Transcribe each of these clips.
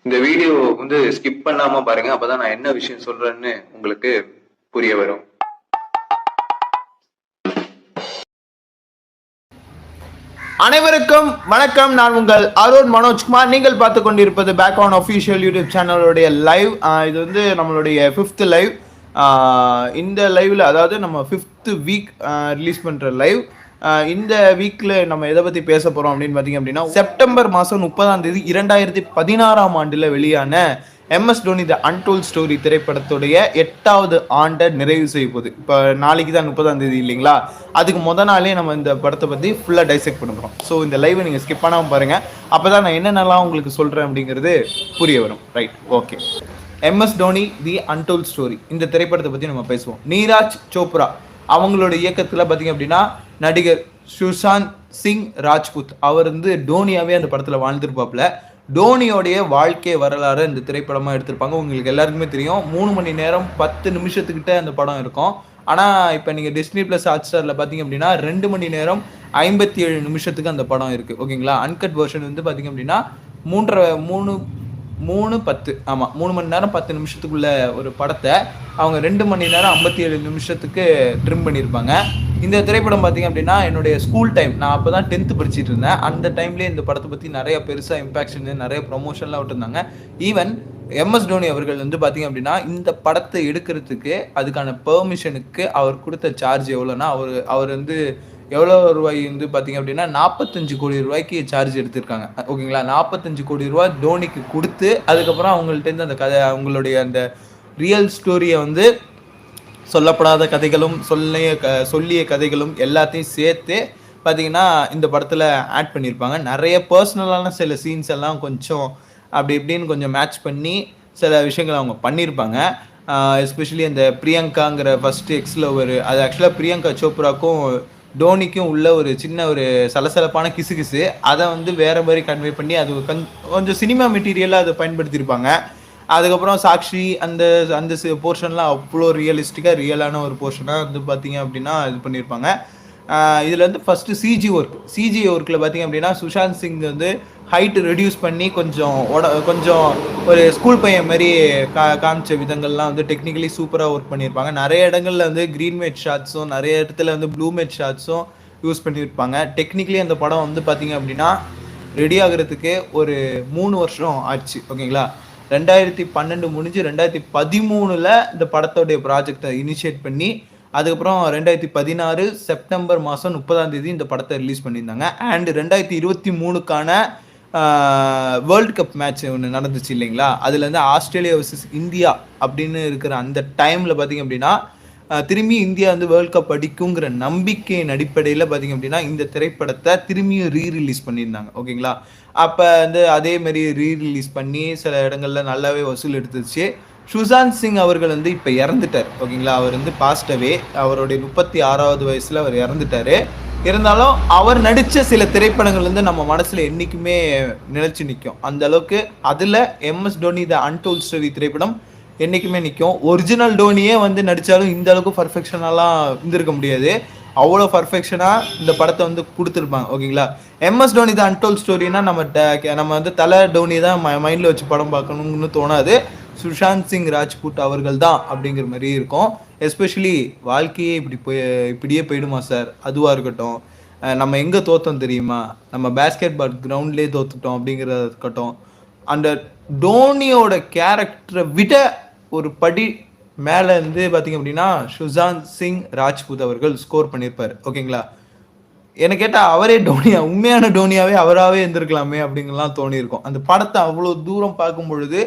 இந்த வீடியோ வந்து ஸ்கிப் பண்ணாம பாருங்க. அப்பதான் நான் என்ன விஷயம் சொல்றேன்னு உங்களுக்கு புரிய வரும். அனைவருக்கும் வணக்கம். நான் உங்கள் அருண் மனோஜ்குமார். நீங்கள் பார்த்து கொண்டிருப்பது பேக்ரவுண்ட் அஃபிஷியல் யூடியூப் சேனலுடைய லைவ். இது வந்து நம்மளுடைய 5th லைவ். இந்த லைவ்ல அதாவது நம்ம 5th வீக் ரிலீஸ் பண்ற லைவ். இந்த வீக்ல நம்ம எதை பத்தி பேச போறோம் அப்படின்னு பாத்தீங்க அப்படின்னா, செப்டம்பர் மாதம் 30 2016 வெளியான MS டோனி த அன்டோல்ட் ஸ்டோரி திரைப்படத்துடைய 8வது ஆண்டை நிறைவு செய்ய போகுது. இப்போ நாளைக்கு தான் 30 இல்லைங்களா? அதுக்கு நாளே நம்ம இந்த படத்தை பற்றி ஃபுல்லாக டைசெக்ட் பண்ண போகிறோம். ஸோ இந்த லைவை நீங்கள் ஸ்கிப் பண்ணாமல் பாருங்கள். அப்போ தான் நான் என்னென்னலாம் உங்களுக்கு சொல்கிறேன் அப்படிங்கிறது புரிய வரும். Right, okay. MS டோனி தி அன்டோல்ட் ஸ்டோரி இந்த திரைப்படத்தை பற்றி நம்ம பேசுவோம். நீராஜ் சோப்ரா அவங்களோட இயக்கத்தில் பார்த்தீங்க அப்படின்னா நடிகர் சுஷாந்த் சிங் ராஜ்புத் அவர் வந்து டோனியாவே அந்த படத்தில் வாழ்ந்துருப்பாப்புல. டோனியோடைய வாழ்க்கை வரலாறு இந்த திரைப்படமாக எடுத்திருப்பாங்க. உங்களுக்கு எல்லாருக்குமே தெரியும், 3 மணி நேரம் 10 நிமிஷத்துக்கிட்ட அந்த படம் இருக்கும். ஆனால் இப்போ நீங்கள் Disney+ Hotstarல பார்த்தீங்க அப்படின்னா 2 மணி நேரம் 57 நிமிஷத்துக்கு அந்த படம் இருக்குது. ஓகேங்களா? அன்கட் வெர்ஷன் வந்து பார்த்தீங்க அப்படின்னா 3:10 ஆமாம் 3 மணி நேரம் 10 நிமிஷத்துக்குள்ள ஒரு படத்தை அவங்க 2 மணி நேரம் 57 நிமிஷத்துக்கு ட்ரிம் பண்ணியிருப்பாங்க. இந்த திரைப்படம் பார்த்தீங்க அப்படின்னா என்னுடைய ஸ்கூல் டைம், நான் அப்போ தான் 10th படிச்சுட்டு இருந்தேன். அந்த டைம்லேயே இந்த படத்தை பற்றி நிறைய பெருசாக இம்பாக்ஷன் நிறைய ப்ரொமோஷன்லாம் விட்டுருந்தாங்க. ஈவன் MS டோனி அவர்கள் வந்து பார்த்தீங்க அப்படின்னா இந்த படத்தை எடுக்கிறதுக்கு அதுக்கான பெர்மிஷனுக்கு அவர் கொடுத்த சார்ஜ் எவ்வளோன்னா, அவர் வந்து எவ்வளோ ரூபாய் வந்து பார்த்தீங்க அப்படின்னா 45 கோடி ரூபாய்க்கு சார்ஜ் எடுத்திருக்காங்க. ஓகேங்களா? 45 கோடி ரூபாய் டோனிக்கு கொடுத்து அதுக்கப்புறம் அவங்கள்ட்டேருந்து அந்த கதை, அவங்களுடைய அந்த ரியல் ஸ்டோரியை வந்து சொல்லப்படாத கதைகளும் சொல்லிய கதைகளும் எல்லாத்தையும் சேர்த்து பார்த்தீங்கன்னா இந்த படத்தில் ஆட் பண்ணியிருப்பாங்க. நிறைய பர்சனலான சில சீன்ஸ் எல்லாம் கொஞ்சம் அப்படி இப்படின்னு கொஞ்சம் மேட்ச் பண்ணி சில விஷயங்கள் அவங்க பண்ணியிருப்பாங்க. எஸ்பெஷலி அந்த பிரியங்காங்கிற ஃபர்ஸ்ட் எக்ஸ்லவர், அது ஆக்சுவலாக பிரியங்கா சோப்ராக்கும் டோனிக்கும் உள்ள ஒரு சின்ன ஒரு சலசலப்பான கிசு அதை வந்து வேற மாதிரி கன்வே பண்ணி அது கொஞ்சம் சினிமா மெட்டீரியலாக அதை பயன்படுத்தியிருப்பாங்க. அதுக்கப்புறம் சாக்ஷி அந்த அந்த போர்ஷன்லாம் அவ்வளோ ரியலிஸ்டிக்காக ரியலான ஒரு போர்ஷனாக வந்து பார்த்தீங்க அப்படின்னா இது பண்ணியிருப்பாங்க. இதில் வந்து ஃபஸ்ட்டு சிஜி ஒர்க்கில் பார்த்தீங்க அப்படின்னா சுஷாந்த் சிங் வந்து ஹைட்டு ரெடியூஸ் பண்ணி கொஞ்சம் ஒரு ஸ்கூல் பையன் மாதிரி காமிச்ச விதங்கள்லாம் வந்து டெக்னிக்கலி சூப்பராக ஒர்க் பண்ணியிருப்பாங்க. நிறைய இடங்களில் வந்து க்ரீன் மேட் ஷாட்ஸும் நிறைய இடத்துல வந்து ப்ளூ மேட் ஷாட்ஸும் யூஸ் பண்ணியிருப்பாங்க. டெக்னிக்கலி அந்த படம் வந்து பார்த்தீங்க அப்படின்னா ரெடி ஆகிறதுக்கு ஒரு 3 வருஷம் ஆச்சு. ஓகேங்களா? 2012 முடிஞ்சு 2013 இந்த படத்தோடைய ப்ராஜெக்டை இனிஷியேட் பண்ணி அதுக்கப்புறம் 2016 செப்டம்பர் மாதம் 30 இந்த படத்தை ரிலீஸ் பண்ணியிருந்தாங்க. அண்ட் 2023க்கான வேர்ல்டு கப் மேட்ச் ஒன்று நடந்துச்சு இல்லைங்களா? அதில் வந்து ஆஸ்திரேலியா வர்சஸ் இந்தியா அப்படின்னு இருக்கிற அந்த டைமில் பார்த்திங்க அப்படின்னா திரும்பி இந்தியா வந்து வேர்ல்டு கப் அடிக்குங்கிற நம்பிக்கையின் அடிப்படையில் பார்த்திங்க அப்படின்னா இந்த திரைப்படத்தை திரும்பியும் ரீரிலீஸ் பண்ணியிருந்தாங்க. ஓகேங்களா? அப்போ வந்து அதேமாரி ரீரிலீஸ் பண்ணி சில இடங்களில் நல்லாவே வசூல் எடுத்துச்சு. சுஷாந்த் சிங் அவர்கள் வந்து இப்போ இறந்துட்டார். ஓகேங்களா? அவர் வந்து பாஸ்ட் அவே, அவருடைய 36வது வயசில் அவர் இறந்துட்டார். இருந்தாலும் அவர் நடித்த சில திரைப்படங்கள் வந்து நம்ம மனசில் என்றைக்குமே நிலைச்சு நிற்கும். அந்த அளவுக்கு அதில் MS டோனி த அன்டோல்ட் ஸ்டோரி திரைப்படம் என்றைக்குமே நிற்கும். ஒரிஜினல் டோனியே வந்து நடித்தாலும் இந்த அளவுக்கு பர்ஃபெக்ஷனெல்லாம் இருந்திருக்க முடியாது. அவ்வளோ பர்ஃபெக்ஷனாக இந்த படத்தை வந்து கொடுத்துருப்பாங்க. ஓகேங்களா? MS டோனி த அன்டோல்ட் ஸ்டோரினா நம்ம வந்து தலை டோனி தான் மைண்டில் வச்சு படம் பார்க்கணும்னு தோணாது. சுஷாந்த் சிங் ராஜ்புத் அவர்கள் தான் அப்படிங்கிற மாதிரி இருக்கும். எஸ்பெஷலி வாழ்க்கையே இப்படியே போயிடுமா சார், அதுவாக இருக்கட்டும், நம்ம எங்கே தோற்றோம் தெரியுமா, நம்ம பேஸ்கெட் பால் கிரவுண்ட்லேயே தோத்துட்டோம் அப்படிங்கிறத இருக்கட்டும், அந்த டோனியோட கேரக்டரை விட ஒரு படி மேலே இருந்து பார்த்தீங்க அப்படின்னா சுஷாந்த் சிங் ராஜ்புத் அவர்கள் ஸ்கோர் பண்ணியிருப்பார். ஓகேங்களா? என்னை கேட்டால் அவரே டோனியா, உண்மையான டோனியாவே அவராகவே இருந்திருக்கலாமே அப்படிங்கலாம் தோணியிருக்கும். அந்த படத்தை அவ்வளோ தூரம் பார்க்கும் பொழுது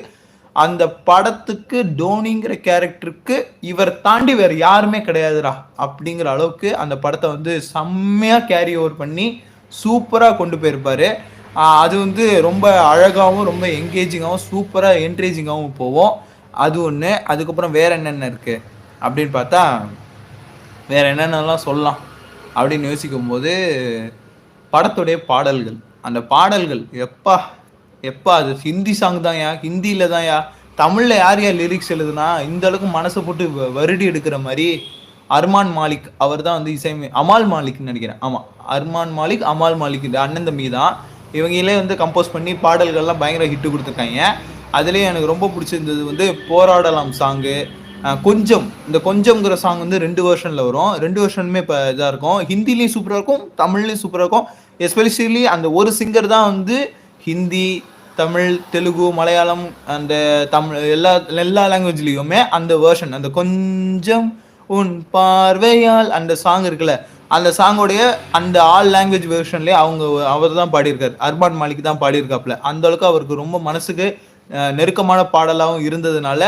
அந்த படத்துக்கு டோனிங்கிற கேரக்டருக்கு இவர் தாண்டி வேறு யாருமே கிடையாதுடா அப்படிங்கிற அளவுக்கு அந்த படத்தை வந்து செம்மையாக கேரி ஓவர் பண்ணி சூப்பராக கொண்டு போயிருப்பார். அது வந்து ரொம்ப அழகாகவும் ரொம்ப என்கேஜிங்காகவும் சூப்பராக என்கரேஜிங்காகவும் போவோம். அது ஒன்று. அதுக்கப்புறம் வேறு என்னென்ன இருக்குது அப்படின்னு பார்த்தா வேறு என்னென்னலாம் சொல்லலாம் அப்படின்னு யோசிக்கும்போது படத்துடைய பாடல்கள், அந்த பாடல்கள் எப்பா அது ஹிந்தி சாங் தான் ஹிந்தியில் தான் தமிழில் யார் லிரிக்ஸ் எழுதுனா இந்த அளவுக்கு மனசை போட்டு வருடி எடுக்கிற மாதிரி அர்மான் மாலிக் அவர் தான் வந்து அமால் மாலிக்னு நினைக்கிறேன். ஆமாம், அர்மான் மாலிக், அமால் மாலிக், இந்த அண்ணன் தம்பி தான். இவங்களே வந்து கம்போஸ் பண்ணி பாடல்கள்லாம் பயங்கர ஹிட்டு கொடுத்துருக்காங்க. அதுலேயே எனக்கு ரொம்ப பிடிச்சிருந்தது வந்து போராடலாம் சாங்கு. கொஞ்சம் இந்த கொஞ்சம்ங்கிற சாங் வந்து 2 வெர்ஷனில் வரும். 2 வெர்ஷனுமே இப்போ இதாக இருக்கும். ஹிந்திலையும் சூப்பராக இருக்கும், தமிழ்லையும் சூப்பராக இருக்கும். எஸ்பெஷலி அந்த ஒரு சிங்கர் தான் வந்து ஹிந்தி, தமிழ், தெலுங்கு, மலையாளம், அந்த தமிழ் எல்லா எல்லா லாங்குவேஜ்லேயுமே அந்த வேர்ஷன், அந்த கொஞ்சம் உன் பார்வையால் அந்த சாங் இருக்குல்ல, அந்த சாங்கோடைய அந்த ஆல் லாங்குவேஜ் வெர்ஷன்லேயே அவர் தான் பாடியிருக்காரு. அர்மான் மாலிக் தான் பாடியிருக்காப்புல. அந்த அளவுக்கு அவருக்கு ரொம்ப மனசுக்கு நெருக்கமான பாடலாகவும் இருந்ததுனால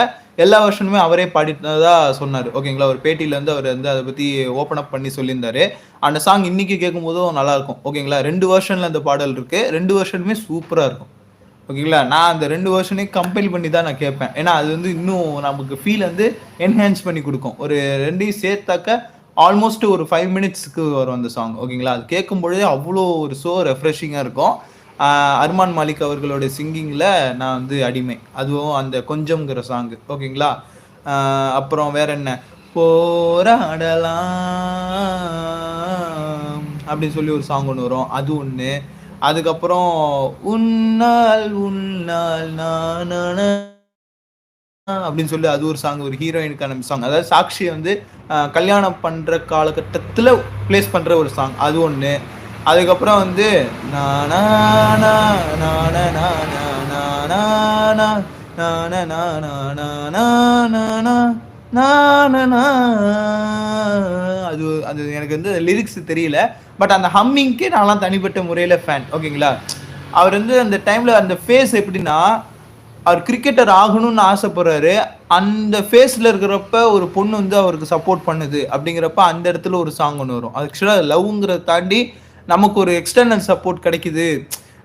எல்லா வருஷனுமே அவரே பாடிட்டதா சொன்னார். ஓகேங்களா, ஒரு பேட்டியில் வந்து அவர் வந்து அதை பற்றி ஓப்பன் அப் பண்ணி சொல்லியிருந்தாரு. அந்த சாங் இன்னைக்கு கேட்கும் போதும் நல்லா இருக்கும். ஓகேங்களா, 2 வெர்ஷனில் அந்த பாடல் இருக்கு. 2 வெர்ஷனுமே சூப்பராக இருக்கும். ஓகேங்களா, நான் அந்த 2 வெர்ஷனையும் கம்பைல் பண்ணி தான் நான் கேட்பேன். ஏன்னா அது வந்து இன்னும் நமக்கு ஃபீல் வந்து என்ஹான்ஸ் பண்ணி கொடுக்கும். ஒரு 2ஐயும் சேர்த்தாக்க ஆல்மோஸ்ட் ஒரு 5 மினிட்ஸ்க்கு வரும் அந்த சாங். ஓகேங்களா, அது கேட்கும் பொழுதே அவ்வளோ ஒரு ரெஃப்ரெஷிங்காக இருக்கும். அர்மான் மாலிக் அவர்களோட சிங்கிங்கில் நான் வந்து அடிமை. அதுவும் அந்த கொஞ்சம்ங்கிற சாங்கு. ஓகேங்களா, அப்புறம் வேற என்ன, போராடலாம் அப்படின்னு சொல்லி ஒரு சாங் ஒன்று வரும், அது ஒன்று. அதுக்கப்புறம் உன்னால் உன்னால் நான் அப்படின்னு சொல்லி அது ஒரு சாங், ஒரு ஹீரோயினுக்கான சாங். அதாவது சாக்ஷியை வந்து கல்யாணம் பண்ணுற காலகட்டத்தில் பிளேஸ் பண்ணுற ஒரு சாங், அது ஒன்று. அதுக்கப்புறம் வந்து அது அது எனக்கு வந்து லிரிக்ஸ் தெரியல, பட் அந்த ஹம்மிங்க்கு நான்லாம் தனிப்பட்ட முறையில் ஃபேன். ஓகேங்களா, அவர் வந்து அந்த டைமில் அந்த ஃபேஸ் எப்படின்னா, அவர் கிரிக்கெட்டர் ஆகணும்னு ஆசைப்படுறாரு. அந்த ஃபேஸில் இருக்கிறப்ப ஒரு பொண்ணு வந்து அவருக்கு சப்போர்ட் பண்ணுது அப்படிங்கிறப்ப அந்த இடத்துல ஒரு சாங் ஒன்று வரும். ஆக்சுவலாக லவ்ங்கிறத தாண்டி நமக்கு ஒரு எக்ஸ்டர்னல் சப்போர்ட் கிடைக்குது.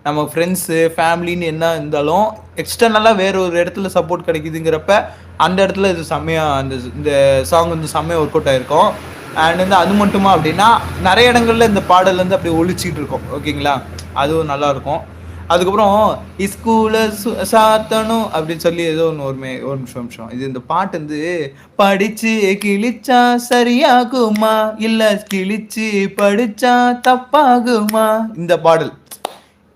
நம்ம ஃப்ரெண்ட்ஸு ஃபேமிலின்னு என்ன இருந்தாலும் எக்ஸ்டர்னலாக வேற ஒரு இடத்துல சப்போர்ட் கிடைக்குதுங்கிறப்ப அந்த இடத்துல இது செம்மையாக இந்த சாங் வந்து செம்மையாக ஒர்க் அவுட் ஆகிருக்கும். அண்ட் வந்து அது மட்டுமா அப்படின்னா நிறைய இடங்கள்ல இந்த பாடல் வந்து அப்படியே ஒழிச்சிட்டு இருக்கோம். ஓகேங்களா, அதுவும் நல்லாயிருக்கும். அதுக்கப்புறம் ஸ்கூல சாத்தணும் அப்படின்னு சொல்லி ஏதோ ஒன்று ஒரு நிமிஷம் இது இந்த பாட்டு வந்து படிச்சு கிழிச்சா சரியாகுமா இல்ல கிழிச்சு படிச்சா தப்பாகுமா, இந்த பாடல்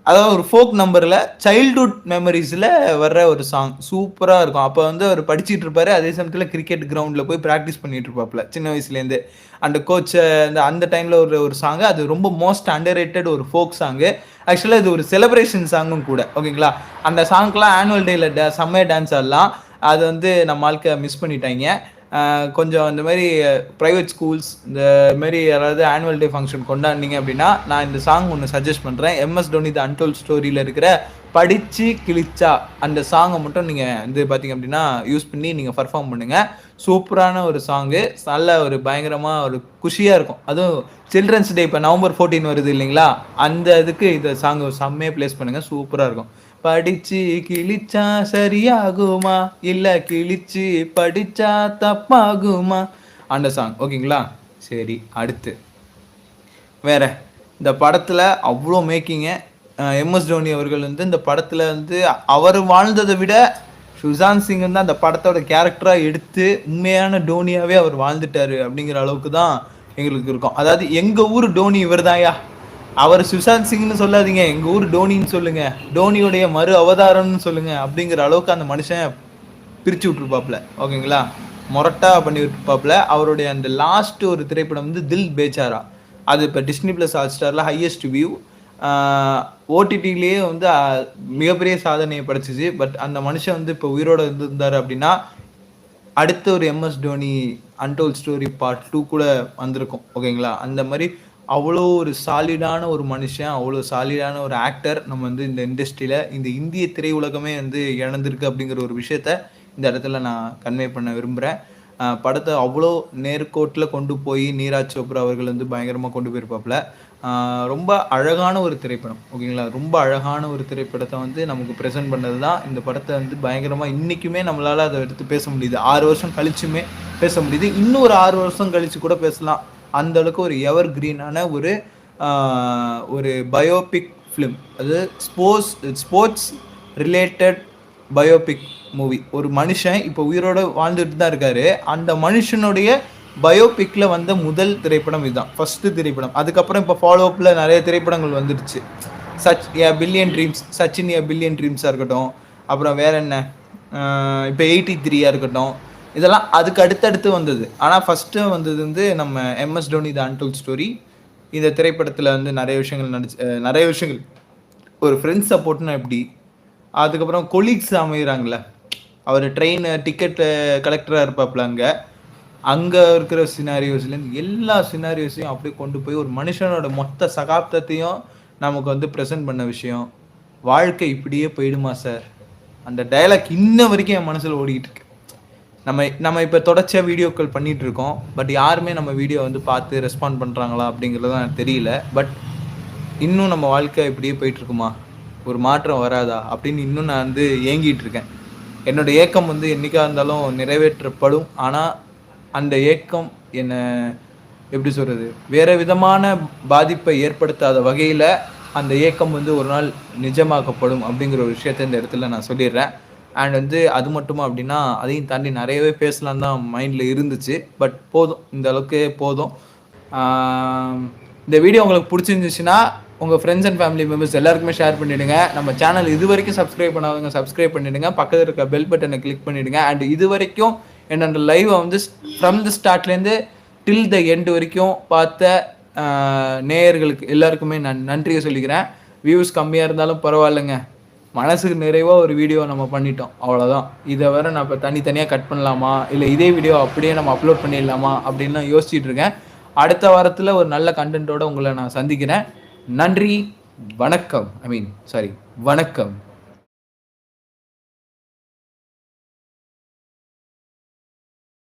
அதாவது ஒரு ஃபோக் நம்பரில் சைல்ட்ஹுட் மெமரிஸில் வர்ற ஒரு சாங் சூப்பராக இருக்கும். அப்போ வந்து அவர் படிச்சுட்டு இருப்பாரு, அதே சமயத்தில் கிரிக்கெட் கிரவுண்டில் போய் ப்ராக்டிஸ் பண்ணிட்டு இருப்பாப்புல சின்ன வயசுலேருந்து. அந்த கோச்சை அந்த டைமில் ஒரு சாங்கு, அது ரொம்ப மோஸ்ட் அண்டர்ரேட்டட் ஒரு ஃபோக் சாங்கு. ஆக்சுவலாக இது ஒரு செலிப்ரேஷன் சாங்கும் கூட. ஓகேங்களா, அந்த சாங்க்கெலாம் ஆனுவல் டேயில் செம்மையாக டான்ஸ் ஆடலாம். அது வந்து நம்ம ஆளுக்க மிஸ் பண்ணிட்டாங்க. கொஞ்சம் இந்த மாதிரி ப்ரைவேட் ஸ்கூல்ஸ் இந்த மாதிரி யாராவது ஆனுவல் டே ஃபங்க்ஷன் கொண்டாடினீங்க அப்படின்னா நான் இந்த சாங் ஒன்று சஜஸ்ட் பண்ணுறேன். MS டோனி த அன்டோல்ட் ஸ்டோரியில் இருக்கிற படித்து கிழிச்சா அந்த சாங்கை மட்டும் நீங்கள் வந்து பார்த்தீங்க அப்படின்னா யூஸ் பண்ணி நீங்கள் பர்ஃபார்ம் பண்ணுங்கள். சூப்பரான ஒரு சாங்கு, நல்ல ஒரு பயங்கரமாக ஒரு குஷியாக இருக்கும். அதுவும் சில்ட்ரன்ஸ் டே இப்போ November 14 வருது இல்லைங்களா, அந்த இதுக்கு இந்த சாங்கு செம்மையாக ப்ளேஸ் பண்ணுங்கள், சூப்பராக இருக்கும். படிச்சு கிழிச்சா சரியாகுமா இல்ல கிழிச்சு படிச்சா தப்பாகுமா, அந்த சாங். ஓகேங்களா, சரி அடுத்து வேற இந்த படத்துல அவ்வளோ மேக்கிங்க. MS டோனி அவர்கள் வந்து இந்த படத்துல வந்து அவர் வாழ்ந்ததை விட சுஷாந்த் சிங் வந்து அந்த படத்தோட கேரக்டரா எடுத்து உண்மையான டோனியாவே அவர் வாழ்ந்துட்டாரு அப்படிங்கிற அளவுக்கு தான் எங்களுக்கு இருக்கும். அதாவது எங்க ஊர் டோனி இவர் தான்யா, அவர் சுஷாந்த் சிங்னு சொல்லாதீங்க, எங்க ஊர் டோனின்னு சொல்லுங்க, டோனியோடைய மறு அவதாரம்னு சொல்லுங்க அப்படிங்கிற அளவுக்கு அந்த மனுஷன் பிரிச்சு விட்டுருப்பாப்புல. ஓகேங்களா, மொரட்டா பண்ணி விட்டுருப்பாப்புல. அவருடைய அந்த லாஸ்ட் ஒரு திரைப்படம் வந்து தில் பேச்சாரா, அது இப்போ Disney+ Hotstarல ஹையஸ்ட் வியூ, OTTலேயே வந்து மிகப்பெரிய சாதனையை படைச்சிச்சு. பட் அந்த மனுஷன் வந்து இப்போ உயிரோட இருந்திருந்தாரு அப்படின்னா அடுத்த ஒரு MS Dhoni untold story part 2 கூட வந்திருக்கும். ஓகேங்களா, அந்த மாதிரி அவ்வளோ ஒரு சாலிடான ஒரு மனுஷன், அவ்வளோ சாலிடான ஒரு ஆக்டர் நம்ம வந்து இந்த இண்டஸ்ட்ரியில் இந்த இந்திய திரையுலகமே வந்து இழந்திருக்கு அப்படிங்கிற ஒரு விஷயத்த இந்த இடத்துல நான் கன்வே பண்ண விரும்புகிறேன். படத்தை அவ்வளோ நேர்கோட்டில் கொண்டு போய் நீராஜ் சோப்ரா அவர்கள் வந்து பயங்கரமாக கொண்டு போயிருப்பாப்புல. ரொம்ப அழகான ஒரு திரைப்படம். ஓகேங்களா, ரொம்ப அழகான ஒரு திரைப்படத்தை வந்து நமக்கு ப்ரெசென்ட் பண்ணது தான் இந்த படத்தை வந்து பயங்கரமாக இன்றைக்குமே நம்மளால் அதை எடுத்து பேச முடியுது. 6 வருஷம் கழிச்சுமே பேச முடியுது, இன்னும் ஒரு 6 வருஷம் கழிச்சு கூட பேசலாம். அந்த அளவுக்கு ஒரு எவர் கிரீனான ஒரு பயோபிக் ஃபிலிம், அது ஸ்போர்ட்ஸ் ரிலேட்டட் பயோபிக் மூவி. ஒரு மனுஷன் இப்போ உயிரோட வாழ்ந்துட்டு தான் இருக்காரு, அந்த மனுஷனுடைய பயோபிக்ல வந்த முதல் திரைப்படம் இதுதான், ஃபர்ஸ்ட் திரைப்படம். அதுக்கப்புறம் இப்போ ஃபாலோஅப்பில் நிறைய திரைப்படங்கள் வந்துடுச்சு. சச்சின் ஏ பில்லியன் ட்ரீம்ஸாக இருக்கட்டும், அப்புறம் வேற என்ன, இப்போ 83 இருக்கட்டும், இதெல்லாம் அதுக்கு அடுத்தடுத்து வந்தது. ஆனால் ஃபஸ்ட்டு வந்தது வந்து நம்ம எம்எஸ் டோனி த அன்டோல்ட் ஸ்டோரி. இந்த திரைப்படத்தில் வந்து நிறைய விஷயங்கள் நிறைய விஷயங்கள், ஒரு ஃப்ரெண்ட்ஸ் சப்போர்ட்னா எப்படி, அதுக்கப்புறம் கொலீக்ஸ் அமைகிறாங்களே, அவர் ட்ரெயின் டிக்கெட்டு கலெக்டராக இருப்பாப்புல அங்கே இருக்கிற சினாரியோஸ்லேருந்து எல்லா சினாரியோஸையும் அப்படியே கொண்டு போய் ஒரு மனுஷனோட மொத்த சகாப்தத்தையும் நமக்கு வந்து ப்ரெசென்ட் பண்ண விஷயம். வாழ்க்கை இப்படியே போயிடுமா சார், அந்த டைலாக் இன்ன வரைக்கும் என் மனசில் ஓடிக்கிட்டு இருக்கு. நம்ம இப்போ தொடர்ச்சியாக வீடியோக்கள் பண்ணிகிட்டு இருக்கோம், பட் யாருமே நம்ம வீடியோ வந்து பார்த்து ரெஸ்பாண்ட் பண்ணுறாங்களா அப்படிங்கிறது எனக்கு தெரியல. பட் இன்னும் நம்ம வாழ்க்கை இப்படியே போயிட்டுருக்குமா, ஒரு மாற்றம் வராதா அப்படின்னு இன்னும் நான் வந்து ஏங்கிட்டு இருக்கேன். என்னோடய ஏக்கம் வந்து என்றைக்காக இருந்தாலும் நிறைவேற்றப்படும். ஆனால் அந்த ஏக்கம் என்னை எப்படி சொல்கிறது, வேறு விதமான பாதிப்பை ஏற்படுத்தாத வகையில் அந்த ஏக்கம் வந்து ஒரு நாள் நிஜமாக்கப்படும் அப்படிங்கிற ஒரு விஷயத்த இந்த இடத்துல நான் சொல்லிடுறேன். அண்ட் வந்து அது மட்டுமா அப்படின்னா, அதையும் தாண்டி நிறையவே பேசலான்னு தான் மைண்டில் இருந்துச்சு. பட் போதும், இந்த அளவுக்கு போதும். இந்த வீடியோ உங்களுக்கு பிடிச்சிருந்துச்சுன்னா உங்கள் ஃப்ரெண்ட்ஸ் அண்ட் ஃபேமிலி மெம்பர்ஸ் எல்லாருக்குமே ஷேர் பண்ணிவிடுங்க. நம்ம சேனல் இது வரைக்கும் சப்ஸ்கிரைப் பண்ணாதவங்க சப்ஸ்கிரைப் பண்ணிவிடுங்க, பக்கத்தில் இருக்க பெல் பட்டனை கிளிக் பண்ணிவிடுங்க. அண்ட் இது வரைக்கும் என்னோட லைவை வந்து from the ஸ்டார்ட்லேருந்து till the end வரைக்கும் பார்த்த நேயர்களுக்கு எல்லாருக்குமே நான் நன்றியை சொல்லிக்கிறேன். வியூஸ் கம்மியாக இருந்தாலும் பரவாயில்லைங்க, மனசுக்கு நிறைவாக ஒரு வீடியோ நம்ம பண்ணிட்டோம், அவ்வளோதான். இதை வேற நான் இப்போ தனித்தனியாக கட் பண்ணலாமா, இல்லை இதே வீடியோ அப்படியே நம்ம அப்லோட் பண்ணிடலாமா அப்படின்னு யோசிச்சுட்டு இருக்கேன். அடுத்த வாரத்தில் ஒரு நல்ல கண்டென்ட்டோடு உங்களை நான் சந்திக்கிறேன். நன்றி, வணக்கம். வணக்கம்.